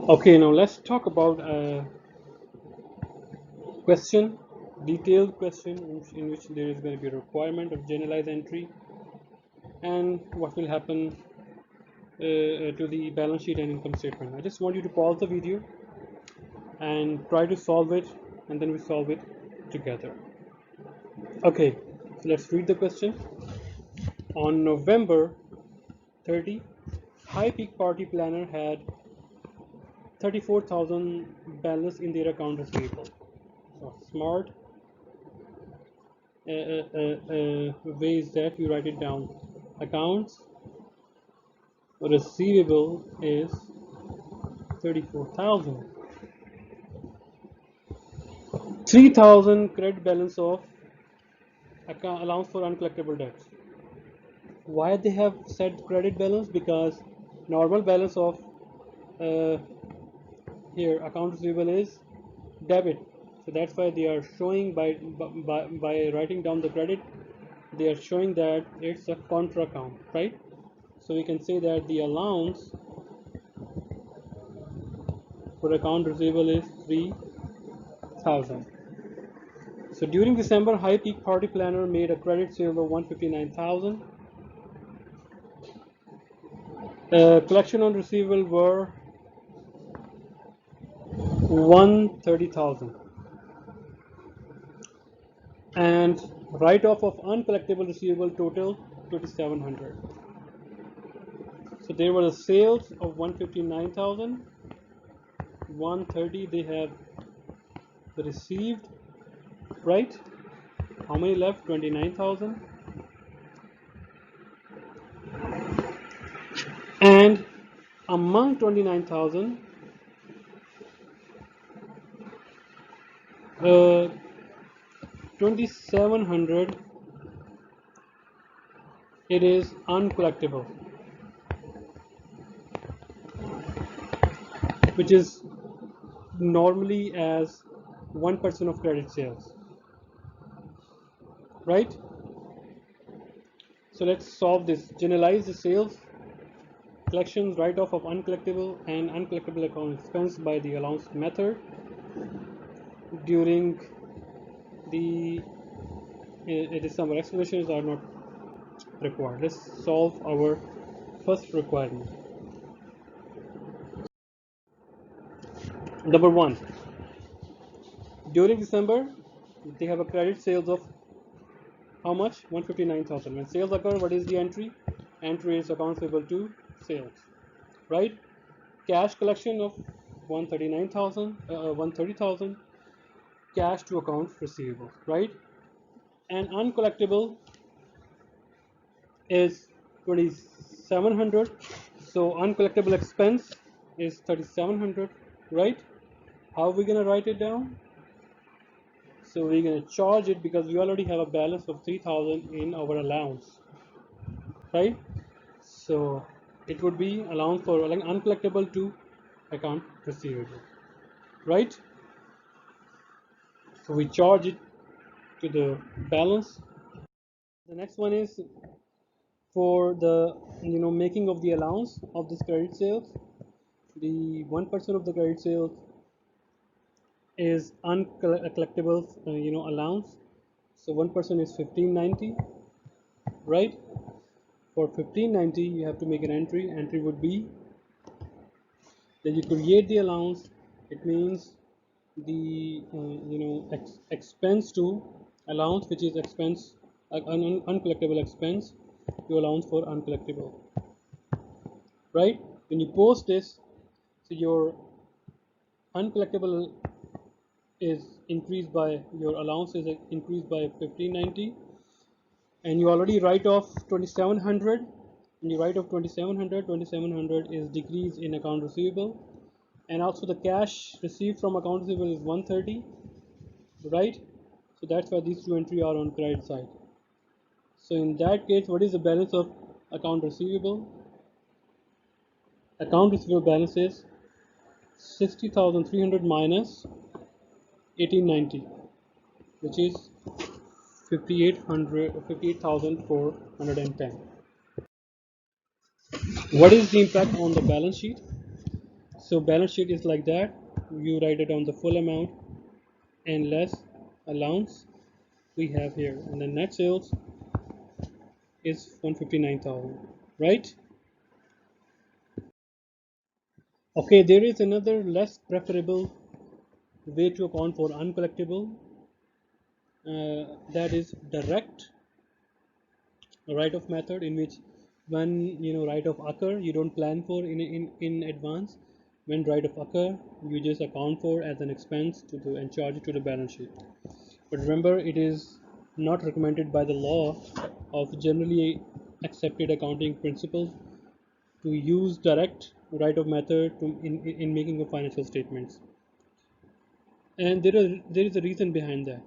Okay, now let's talk about a question, detailed question in which there is going to be a requirement of generalized entry and what will happen to the balance sheet and income statement. I just want you to pause the video and try to solve it, and then we solve it together. Okay, so let's read the question. On November 30, High Peak Party Planner had 34,000 balance in their account receivable. So smart way is that you write it down. Accounts receivable is 34,000. 3,000 credit balance of account allowance for uncollectible debts. Why they have said credit balance? Because normal balance of uh, here account receivable is debit, so that's why they are showing by writing down the credit, they are showing that it's a contra account, right? So we can say that the allowance for account receivable is 3,000. So during December, High Peak Party Planner made a credit sale of 159,000. Collection on receivable were 130,000, and write-off of uncollectible receivable total 2,700. So there were the sales of 159,000, 130 they have received, right? How many left? 29,000. And among 29,000, 2,700 it is uncollectible, which is normally as 1% of credit sales, right? So let's solve this. Generalize the sales, collections, write-off of uncollectible and uncollectible account expense by the allowance method during the December. Explanations are not required. Let's solve our first requirement. Number one, during December they have a credit sales of how much? 159,000. When sales occur, what is the entry? Entry is accounts payable to sales, right? Cash collection of 139,000, 130,000, cash to accounts receivable, right? And uncollectible is 2,700. So uncollectible expense is 3,700, right? How are we gonna write it down? So we're gonna charge it because we already have a balance of 3,000 in our allowance, right? So it would be allowance for like uncollectible to account receivable, right? So we charge it to the balance. The next one is for the making of the allowance of this credit sales. The 1% of the credit sales is uncollectible allowance. So 1% is 1590, right? For 1590 you have to make an entry. Entry would be that you create the allowance. It means the expense to allowance, which is expense uncollectible expense to allowance for uncollectible, right? When you post this, so your uncollectible is increased by, your allowance is increased by 1590, and you already write off 2,700, and you write off 2,700 is decrease in account receivable, and also the cash received from account receivable is 130, right? So that's why these two entries are on credit side. So in that case, what is the balance of account receivable? Account receivable balance is 60,300 minus 1890, which is 58,410. What is the impact on the balance sheet? So balance sheet is like that. You write it down the full amount and less allowance we have here, and the net sales is 159,000, right? Okay, there is another less preferable way to account for uncollectible, that is direct write-off method, in which when write-off occur, you don't plan for in advance. When write-off occur, you just account for as an expense and charge it to the balance sheet. But remember, it is not recommended by the law of generally accepted accounting principles to use direct write-off method in making of financial statements. And there is a reason behind that.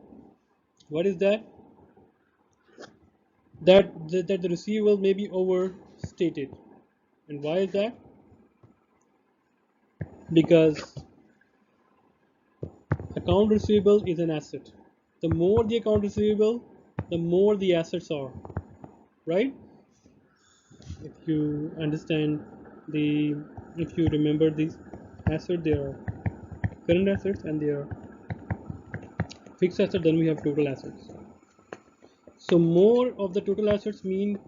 What is that? That the receivable may be overstated. And why is that? Because account receivable is an asset. The more the account receivable, the more the assets are, right? If you understand the, if you remember these assets, there are current assets and there are fixed assets. Then we have total assets. So more of the total assets mean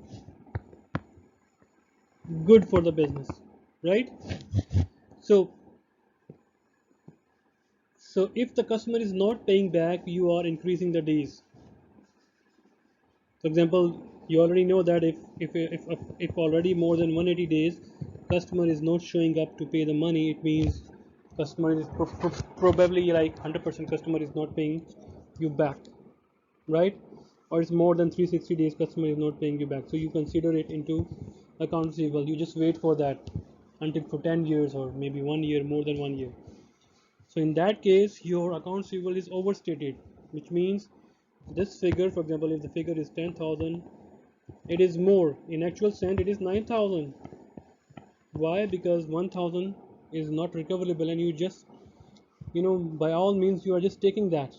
good for the business, right? So so if the customer is not paying back, you are increasing the days. For example, you already know that if already more than 180 days customer is not showing up to pay the money, it means customer is probably like 100% customer is not paying you back, right? Or it's more than 360 days customer is not paying you back, so you consider it into account receivable. You just wait for that until for 10 years or maybe 1 year, more than 1 year. So in that case, your account receivable is overstated, which means this figure, for example, if the figure is 10,000, it is more. In actual sense, it is 9,000. Why? Because 1,000 is not recoverable, and you just, by all means, you are just taking that.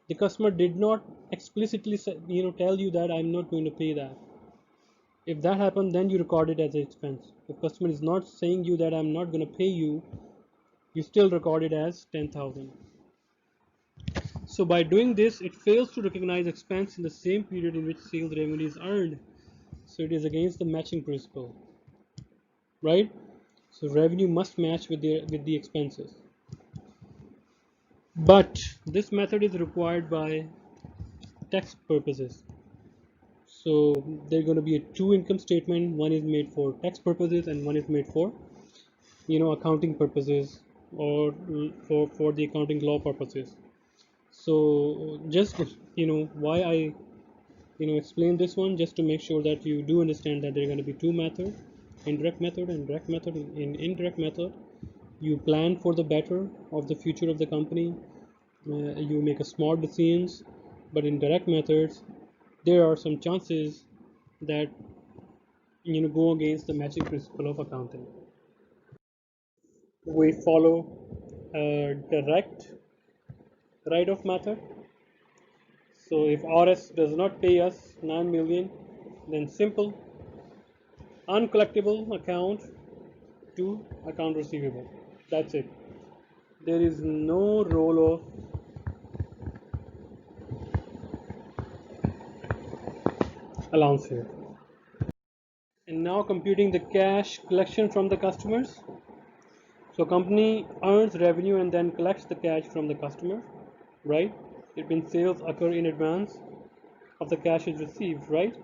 The customer did not explicitly, tell you that I'm not going to pay that. If that happened, then you record it as an expense. If customer is not saying you that I'm not going to pay you, you still record it as 10,000. So by doing this, it fails to recognize expense in the same period in which sales revenue is earned. So it is against the matching principle, right? So revenue must match with the expenses. But this method is required by tax purposes. So there's going to be a two income statement. One is made for tax purposes and one is made for accounting purposes, or for the accounting law purposes. So just why I explain this one, just to make sure that you do understand that there are going to be two methods, indirect method and direct method. In indirect method, you plan for the better of the future of the company, you make a smart decisions. But in direct methods, there are some chances that go against the matching principle of accounting. We follow a direct write-off method. So if RS does not pay us 9 million, then simple uncollectible account to account receivable. That's it. There is no role of allowance here. And now computing the cash collection from the customers. So company earns revenue and then collects the cash from the customer, right? It means sales occur in advance of the cash is received, right?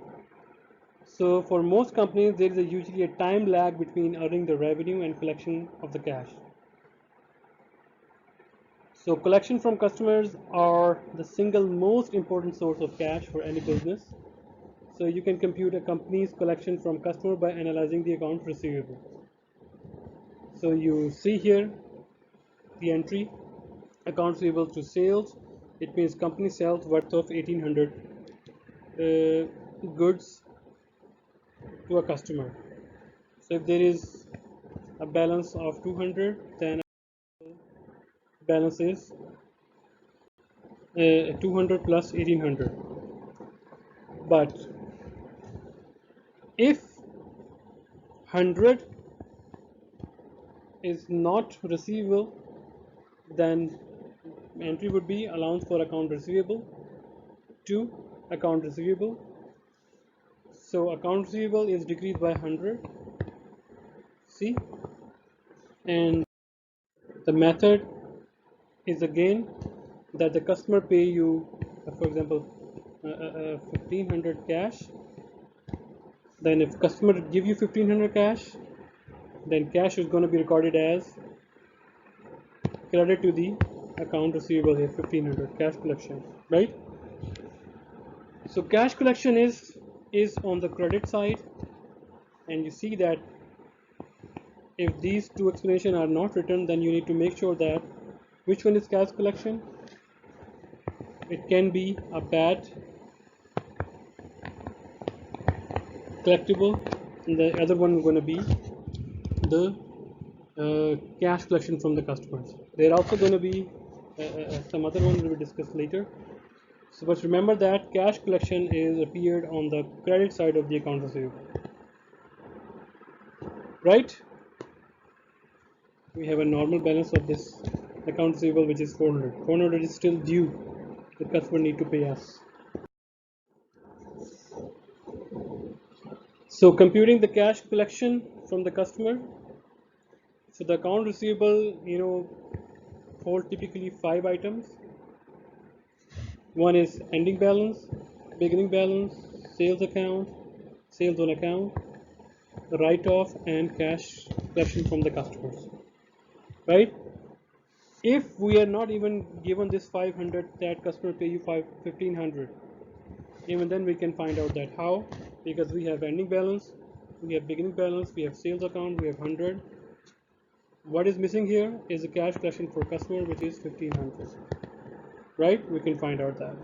So for most companies, there is usually a time lag between earning the revenue and collection of the cash. So collection from customers are the single most important source of cash for any business. So you can compute a company's collection from customer by analyzing the account receivable. So you see here the entry account receivable to sales. It means company sells worth of 1800 goods to a customer. So if there is a balance of 200, then balance is 200 plus 1800. But if 100 is not receivable, then entry would be allowance for account receivable to account receivable. So account receivable is decreased by 100. See, and the method is again that the customer pay you, for example, 1500 cash. Then if customer give you 1500 cash, then cash is going to be recorded as credit to the account receivable here, 1500 cash collection, right? So cash collection is on the credit side, and you see that if these two explanations are not written, then you need to make sure that which one is cash collection. It can be a bad collectible, and the other one is going to be the cash collection from the customers. There are also going to be some other ones we will discuss later. So, but remember that cash collection is appeared on the credit side of the account receivable, right? We have a normal balance of this account receivable, which is 400. 400 is still due. The customer need to pay us. So computing the cash collection from the customer. So the account receivable, hold typically 5 items. One is ending balance, beginning balance, sales account, sales on account, write-off, and cash collection from the customers. Right? If we are not even given this 500, that customer pay you 1500, even then we can find out that how, because we have ending balance, we have beginning balance, we have sales account, we have 100. What is missing here is the cash collection for customer, which is 1500. Right? We can find out that.